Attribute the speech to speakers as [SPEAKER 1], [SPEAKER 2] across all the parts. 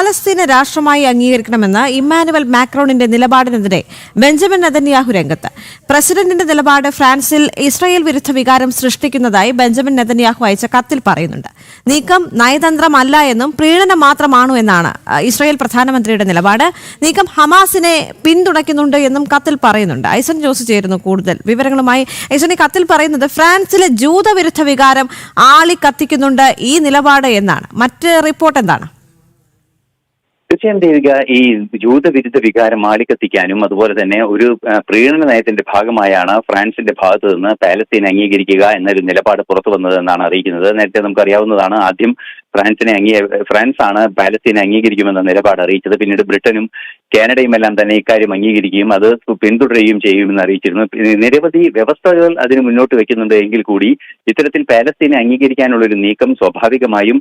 [SPEAKER 1] പാലസ്തീനെ രാഷ്ട്രമായി അംഗീകരിക്കണമെന്ന് Emmanuel മാക്രോണിന്റെ നിലപാടിനെതിരെ Benjamin Netanyahu രംഗത്ത്. പ്രസിഡന്റിന്റെ നിലപാട് ഫ്രാൻസിൽ ഇസ്രായേൽ വിരുദ്ധ വികാരം സൃഷ്ടിക്കുന്നതായി ബെഞ്ചമിൻ നെതന്യാഹു അയച്ച കത്തിൽ പറയുന്നുണ്ട്. നീക്കം നയതന്ത്രമല്ല എന്നും പ്രീണനം മാത്രമാണു എന്നാണ് ഇസ്രായേൽ പ്രധാനമന്ത്രിയുടെ നിലപാട്. നീക്കം ഹമാസിനെ പിന്തുണയ്ക്കുന്നുണ്ട് എന്നും കത്തിൽ പറയുന്നുണ്ട്. ഐസൻ ജോസ് ചേരുന്നു കൂടുതൽ വിവരങ്ങളുമായി. ഐസൻ, ഈ കത്തിൽ പറയുന്നത് ഫ്രാൻസിലെ ജൂതവിരുദ്ധ വികാരം ആളിക്കത്തിക്കുന്നുണ്ട് ഈ നിലപാട് എന്നാണ്. മറ്റ് റിപ്പോർട്ട് എന്താണ്?
[SPEAKER 2] തീർച്ചയായും ദേവിക, ഈ ജൂതവിരുദ്ധ വികാരം ആളിക്കത്തിക്കാനും അതുപോലെ തന്നെ ഒരു പ്രീണന നയത്തിന്റെ ഭാഗമായാണ് ഫ്രാൻസിന്റെ ഭാഗത്ത് നിന്ന് പാലസ്തീനെ അംഗീകരിക്കുക എന്നൊരു നിലപാട് പുറത്തു വന്നതെന്നാണ് അറിയിക്കുന്നത്. നേരത്തെ നമുക്കറിയാവുന്നതാണ്, ആദ്യം ഫ്രാൻസ് ആണ് പാലസ്തീനെ അംഗീകരിക്കുമെന്ന നിലപാട് അറിയിച്ചത്. പിന്നീട് ബ്രിട്ടനും കാനഡയും എല്ലാം തന്നെ ഇക്കാര്യം അംഗീകരിക്കുകയും അത് പിന്തുടരുകയും ചെയ്യുമെന്ന് അറിയിച്ചിരുന്നു. നിരവധി വ്യവസ്ഥകൾ അതിന് മുന്നോട്ട് വെക്കുന്നുണ്ട് എങ്കിൽ കൂടി ഇത്തരത്തിൽ പാലസ്തീനെ അംഗീകരിക്കാനുള്ള ഒരു നീക്കം സ്വാഭാവികമായും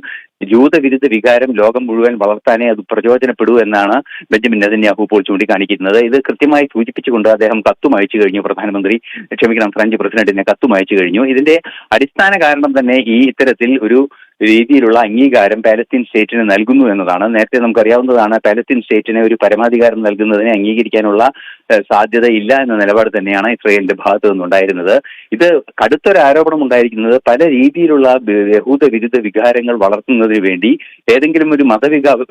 [SPEAKER 2] ജൂതവിരുദ്ധ വികാരം ലോകം മുഴുവൻ വളർത്താനേ അത് പ്രചോദനപ്പെടൂ എന്നാണ് ബെഞ്ചമിൻ നെതന്യാഹു ഇപ്പോൾ ചൂണ്ടിക്കാണിക്കുന്നത്. ഇത് കൃത്യമായി സൂചിപ്പിച്ചുകൊണ്ട് അദ്ദേഹം കത്തും അയച്ചു കഴിഞ്ഞു. ഫ്രഞ്ച് പ്രസിഡന്റിനെ കത്തും അയച്ചു കഴിഞ്ഞു. ഇതിന്റെ അടിസ്ഥാന കാരണം തന്നെ ഈ ഇത്തരത്തിൽ ഒരു രീതിയിലുള്ള അംഗീകാരം പാലസ്തീൻ സ്റ്റേറ്റിന് നൽകുന്നു എന്നതാണ്. നേരത്തെ നമുക്കറിയാവുന്നതാണ്, പാലസ്തീൻ സ്റ്റേറ്റിന് ഒരു പരമാധികാരം നൽകുന്നതിനെ അംഗീകരിക്കാനുള്ള സാധ്യത ഇല്ല എന്ന നിലപാട് തന്നെയാണ് ഇസ്രായേലിന്റെ ഭാഗത്തു നിന്നുണ്ടായിരുന്നത്. ഇത് കടുത്തൊരു ആരോപണം ഉണ്ടായിരിക്കുന്നത് പല രീതിയിലുള്ള യഹൂദ വിരുദ്ധ വികാരങ്ങൾ വളർത്തുന്നതിന് വേണ്ടി ഏതെങ്കിലും ഒരു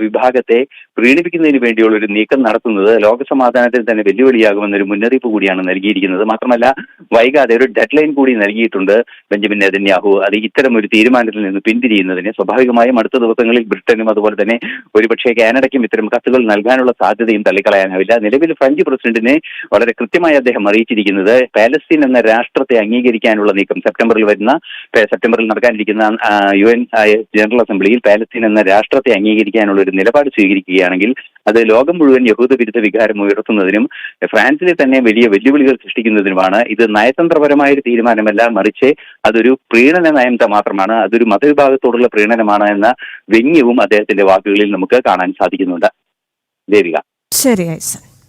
[SPEAKER 2] വിഭാഗത്തെ പ്രീണിപ്പിക്കുന്നതിന് വേണ്ടിയുള്ള ഒരു നീക്കം നടത്തുന്നത് ലോകസമാധാനത്തിന് തന്നെ വെല്ലുവിളിയാകുമെന്നൊരു മുന്നറിയിപ്പ് കൂടിയാണ് നൽകിയിരിക്കുന്നത്. മാത്രമല്ല, വൈകാതെ ഒരു ഡെഡ് ലൈൻ കൂടി നൽകിയിട്ടുണ്ട് ബെഞ്ചമിൻ നെതന്യാഹു. അത് ഇത്തരം ഒരു തീരുമാനത്തിൽ നിന്ന് പിന്തിരിയുന്നതിന്. സ്വാഭാവികമായും അടുത്ത ദിവസങ്ങളിൽ ബ്രിട്ടനും അതുപോലെ തന്നെ ഒരുപക്ഷെ കാനഡയ്ക്കും ഇത്തരം കത്തുകൾ നൽകാനുള്ള സാധ്യതയും തള്ളിക്കളയാനാവില്ല. നിലവിൽ ഫ്രഞ്ച് പ്രസിഡന്റിനെ വളരെ കൃത്യമായി അദ്ദേഹം അറിയിച്ചിരിക്കുന്നത് പാലസ്തീൻ എന്ന രാഷ്ട്രത്തെ അംഗീകരിക്കാനുള്ള നീക്കം സെപ്റ്റംബറിൽ നടക്കാനിരിക്കുന്ന UN ജനറൽ അസംബ്ലിയിൽ പാലസ്തീൻ എന്ന രാഷ്ട്രത്തെ അംഗീകരിക്കാനുള്ള ഒരു നിലപാട് സ്വീകരിക്കുകയാണെങ്കിൽ അത് ലോകം മുഴുവൻ യഹൂദ വിരുദ്ധ വികാരം ഉയർത്തുന്നതിനും ഫ്രാൻസിലെ തന്നെ വലിയ വെല്ലുവിളികൾ സൃഷ്ടിക്കുന്നതിനുമാണ്. ഇത് നയതന്ത്രപരമായ ഒരു തീരുമാനമല്ല, മറിച്ച് അതൊരു പ്രീണന നയം മാത്രമാണ്, അതൊരു മതവിഭാഗത്തോടുള്ള പ്രീണനമാണ് എന്ന വ്യംഗ്യവും അദ്ദേഹത്തിന്റെ വാക്കുകളിൽ നമുക്ക് കാണാൻ സാധിക്കുന്നുണ്ട്. ദേവിക.
[SPEAKER 1] ശരി.